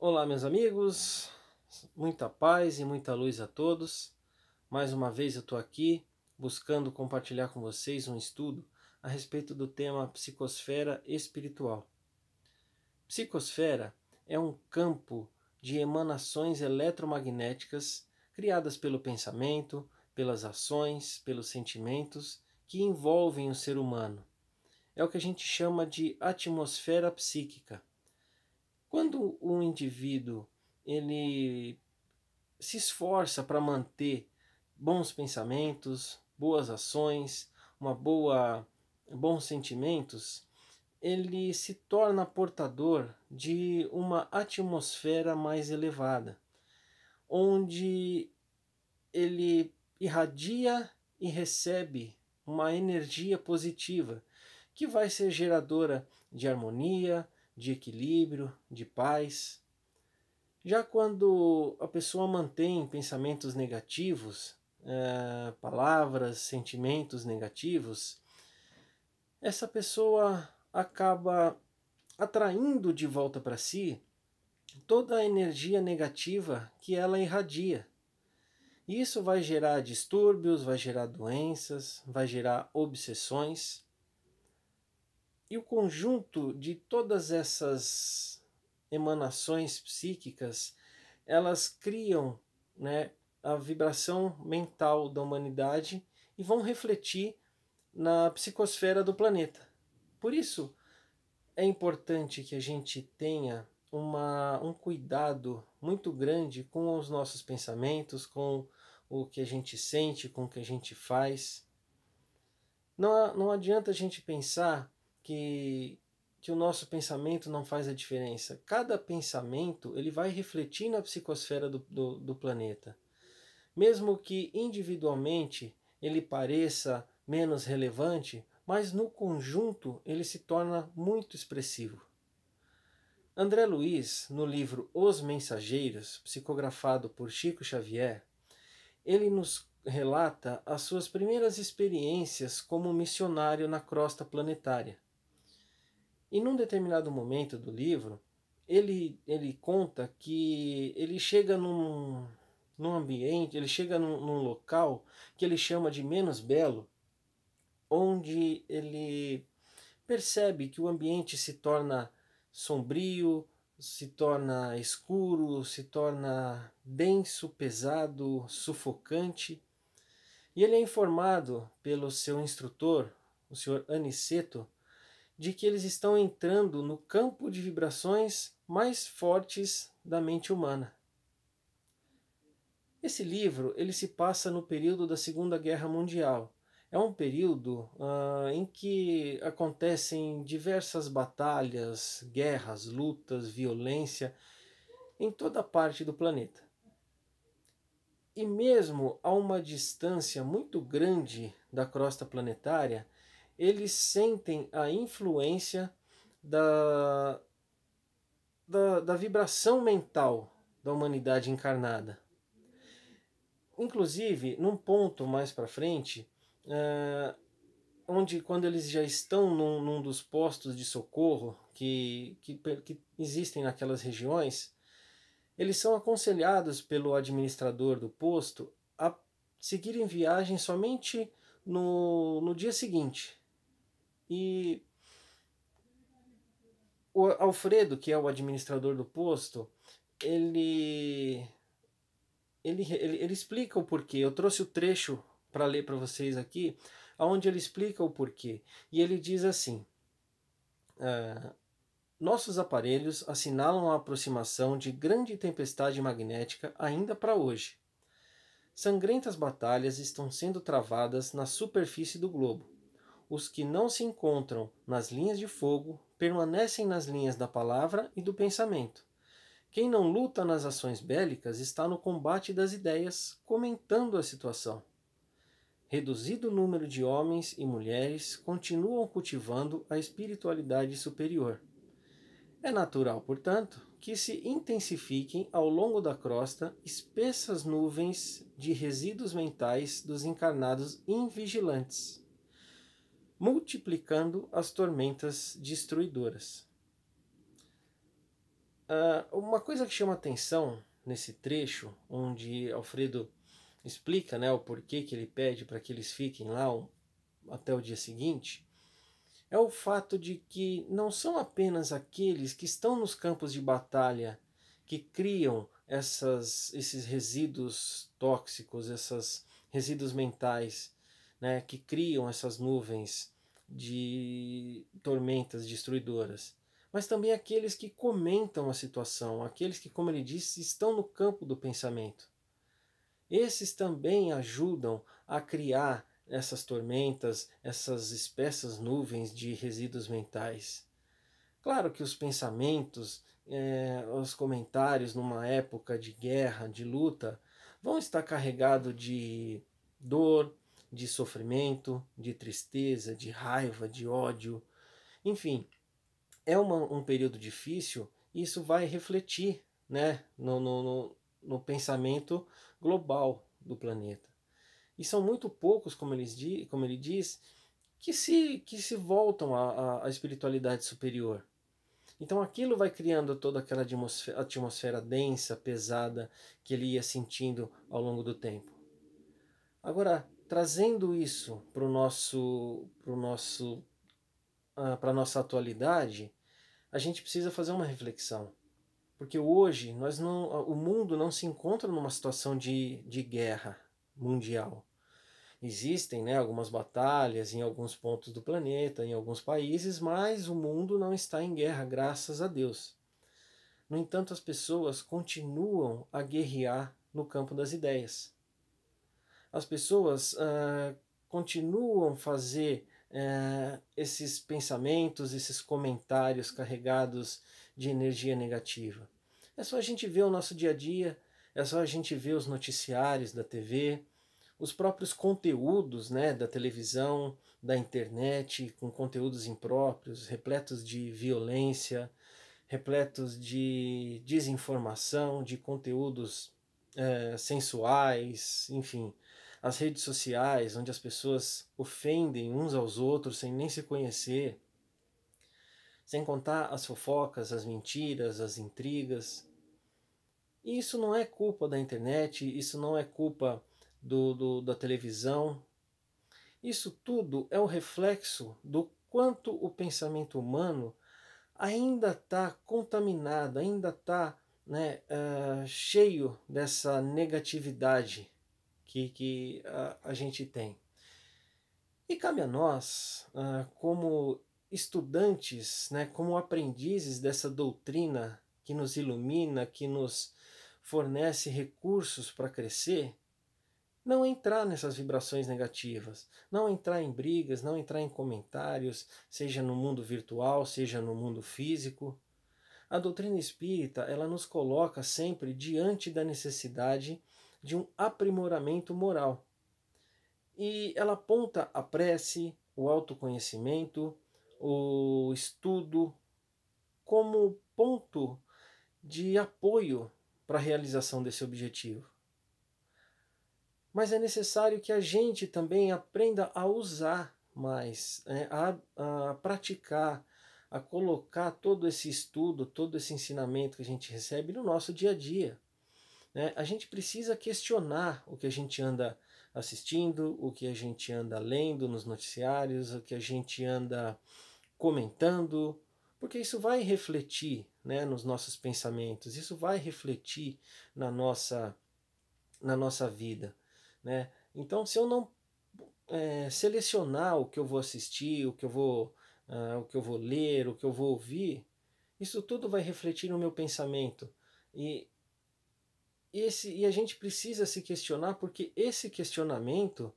Olá, meus amigos, muita paz e muita luz a todos. Mais uma vez eu estou aqui buscando compartilhar com vocês um estudo a respeito do tema psicosfera espiritual. Psicosfera é um campo de emanações eletromagnéticas criadas pelo pensamento, pelas ações, pelos sentimentos que envolvem o ser humano. É o que a gente chama de atmosfera psíquica. Quando um indivíduo ele se esforça para manter bons pensamentos, boas ações, bons sentimentos, ele se torna portador de uma atmosfera mais elevada, onde ele irradia e recebe uma energia positiva que vai ser geradora de harmonia, de equilíbrio, de paz. Já quando a pessoa mantém pensamentos negativos, palavras, sentimentos negativos, essa pessoa acaba atraindo de volta para si toda a energia negativa que ela irradia. E isso vai gerar distúrbios, vai gerar doenças, vai gerar obsessões. E o conjunto de todas essas emanações psíquicas, elas criam, né, a vibração mental da humanidade e vão refletir na psicosfera do planeta. Por isso, é importante que a gente tenha um cuidado muito grande com os nossos pensamentos, com o que a gente sente, com o que a gente faz. Não adianta a gente pensar que o nosso pensamento não faz a diferença. Cada pensamento ele vai refletir na psicosfera do planeta. Mesmo que individualmente ele pareça menos relevante, mas no conjunto ele se torna muito expressivo. André Luiz, no livro Os Mensageiros, psicografado por Chico Xavier, ele nos relata as suas primeiras experiências como missionário na crosta planetária. E num determinado momento do livro, ele conta que ele chega num ambiente, ele chega num local que ele chama de menos belo, onde ele percebe que o ambiente se torna sombrio, se torna escuro, se torna denso, pesado, sufocante. E ele é informado pelo seu instrutor, o senhor Aniceto, de que eles estão entrando no campo de vibrações mais fortes da mente humana. Esse livro ele se passa no período da Segunda Guerra Mundial. É um período em que acontecem diversas batalhas, guerras, lutas, violência em toda parte do planeta. E mesmo a uma distância muito grande da crosta planetária, eles sentem a influência da vibração mental da humanidade encarnada. Inclusive, num ponto mais para frente, onde quando eles já estão num dos postos de socorro que existem naquelas regiões, eles são aconselhados pelo administrador do posto a seguirem viagem somente no dia seguinte. E o Alfredo, que é o administrador do posto, ele explica o porquê. Eu trouxe o trecho para ler para vocês aqui, onde ele explica o porquê. E ele diz assim: nossos aparelhos assinalam a aproximação de grande tempestade magnética ainda para hoje. Sangrentas batalhas estão sendo travadas na superfície do globo. Os que não se encontram nas linhas de fogo permanecem nas linhas da palavra e do pensamento. Quem não luta nas ações bélicas está no combate das ideias, comentando a situação. Reduzido número de homens e mulheres continuam cultivando a espiritualidade superior. É natural, portanto, que se intensifiquem ao longo da crosta espessas nuvens de resíduos mentais dos encarnados invigilantes, multiplicando as tormentas destruidoras. Uma coisa que chama atenção nesse trecho, onde Alfredo explica, né, o porquê que ele pede para que eles fiquem lá até o dia seguinte, é o fato de que não são apenas aqueles que estão nos campos de batalha que criam esses resíduos tóxicos, esses resíduos mentais, né, que criam essas nuvens de tormentas destruidoras, mas também aqueles que comentam a situação, aqueles que, como ele disse, estão no campo do pensamento. Esses também ajudam a criar essas tormentas, essas espessas nuvens de resíduos mentais. Claro que os pensamentos, os comentários numa época de guerra, de luta, vão estar carregados de dor, de sofrimento, de tristeza, de raiva, de ódio. Enfim, é um período difícil e isso vai refletir, né, no pensamento global do planeta. E são muito poucos, como ele diz, que se voltam à espiritualidade superior. Então aquilo vai criando toda aquela atmosfera densa, pesada, que ele ia sentindo ao longo do tempo. Agora, trazendo isso para a nossa atualidade, a gente precisa fazer uma reflexão. Porque hoje o mundo não se encontra numa situação de guerra mundial. Existem, né, algumas batalhas em alguns pontos do planeta, em alguns países, mas o mundo não está em guerra, graças a Deus. No entanto, as pessoas continuam a guerrear no campo das ideias. As pessoas continuam a fazer esses pensamentos, esses comentários carregados de energia negativa. É só a gente ver o nosso dia a dia, é só a gente ver os noticiários da TV, os próprios conteúdos, né, da televisão, da internet, com conteúdos impróprios, repletos de violência, repletos de desinformação, de conteúdos sensuais, enfim, as redes sociais, onde as pessoas ofendem uns aos outros sem nem se conhecer, sem contar as fofocas, as mentiras, as intrigas. E isso não é culpa da internet, isso não é culpa da televisão. Isso tudo é o reflexo do quanto o pensamento humano ainda está contaminado, ainda está, né, cheio dessa negatividade que a gente tem. E cabe a nós, como estudantes, né, como aprendizes dessa doutrina que nos ilumina, que nos fornece recursos para crescer, não entrar nessas vibrações negativas, não entrar em brigas, não entrar em comentários, seja no mundo virtual, seja no mundo físico. A doutrina espírita, ela nos coloca sempre diante da necessidade de um aprimoramento moral. E ela aponta a prece, o autoconhecimento, o estudo como ponto de apoio para a realização desse objetivo. Mas é necessário que a gente também aprenda a usar mais, né? a praticar, a colocar todo esse estudo, todo esse ensinamento que a gente recebe no nosso dia a dia. Né? A gente precisa questionar o que a gente anda assistindo, o que a gente anda lendo nos noticiários, o que a gente anda comentando, porque isso vai refletir, né, nos nossos pensamentos, isso vai refletir na nossa vida. Né? Então, se eu não selecionar o que eu vou assistir, o que eu vou ler, o que eu vou ouvir, isso tudo vai refletir no meu pensamento. E a gente precisa se questionar, porque esse questionamento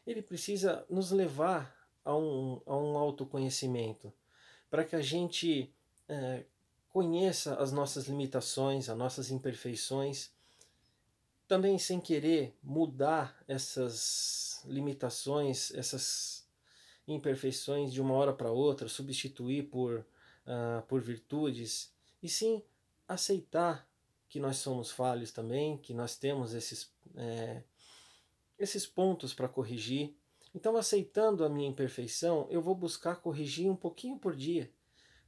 ele precisa nos levar a um autoconhecimento, para que a gente conheça as nossas limitações, as nossas imperfeições, também sem querer mudar essas limitações, essas imperfeições de uma hora para outra, substituir por virtudes, e sim aceitar que nós somos falhos também, que nós temos esses pontos para corrigir. Então, aceitando a minha imperfeição, eu vou buscar corrigir um pouquinho por dia,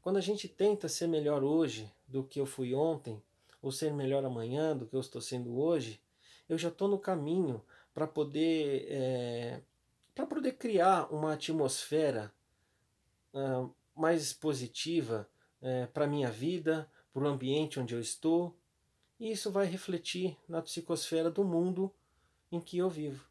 Quando a gente tenta ser melhor hoje do que eu fui ontem, ou ser melhor amanhã do que eu estou sendo hoje, eu já estou no caminho para poder criar uma atmosfera mais positiva para a minha vida, para o ambiente onde eu estou, e isso vai refletir na psicosfera do mundo em que eu vivo.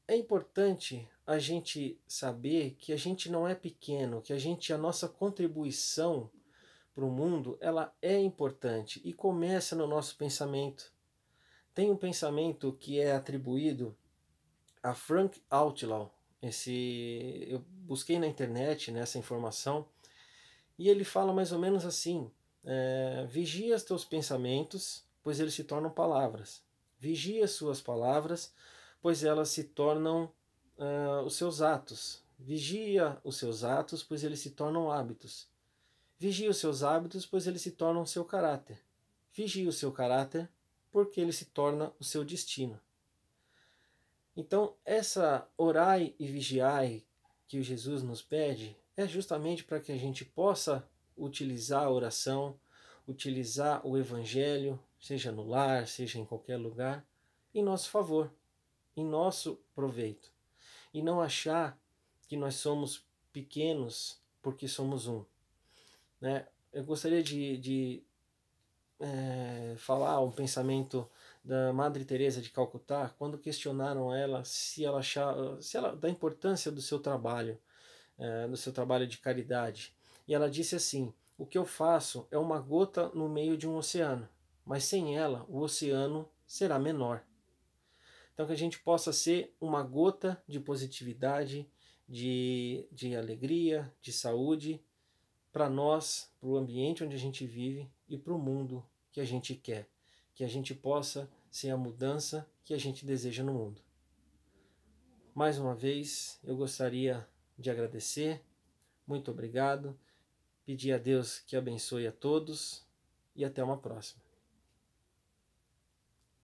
É importante a gente saber que a gente não é pequeno, que a nossa contribuição para o mundo, ela é importante e começa no nosso pensamento. Tem um pensamento que é atribuído a Frank Outlaw. Eu busquei na internet nessa informação e ele fala mais ou menos assim: vigia os teus pensamentos, pois eles se tornam palavras. Vigia as suas palavras, pois elas se tornam os seus atos. Vigia os seus atos, pois eles se tornam hábitos. Vigie os seus hábitos, pois eles se tornam o seu caráter. Vigie o seu caráter, porque ele se torna o seu destino. Então, essa orai e vigiai que o Jesus nos pede é justamente para que a gente possa utilizar a oração, utilizar o evangelho, seja no lar, seja em qualquer lugar, em nosso favor, em nosso proveito. E não achar que nós somos pequenos porque somos um. Né? Eu gostaria de falar um pensamento da Madre Teresa de Calcutá, quando questionaram ela da importância do seu trabalho de caridade. E ela disse assim: o que eu faço é uma gota no meio de um oceano, mas sem ela o oceano será menor. Então que a gente possa ser uma gota de positividade, de alegria, de saúde, para nós, para o ambiente onde a gente vive e para o mundo que a gente quer. Que a gente possa ser a mudança que a gente deseja no mundo. Mais uma vez, eu gostaria de agradecer. Muito obrigado. Pedir a Deus que abençoe a todos e até uma próxima.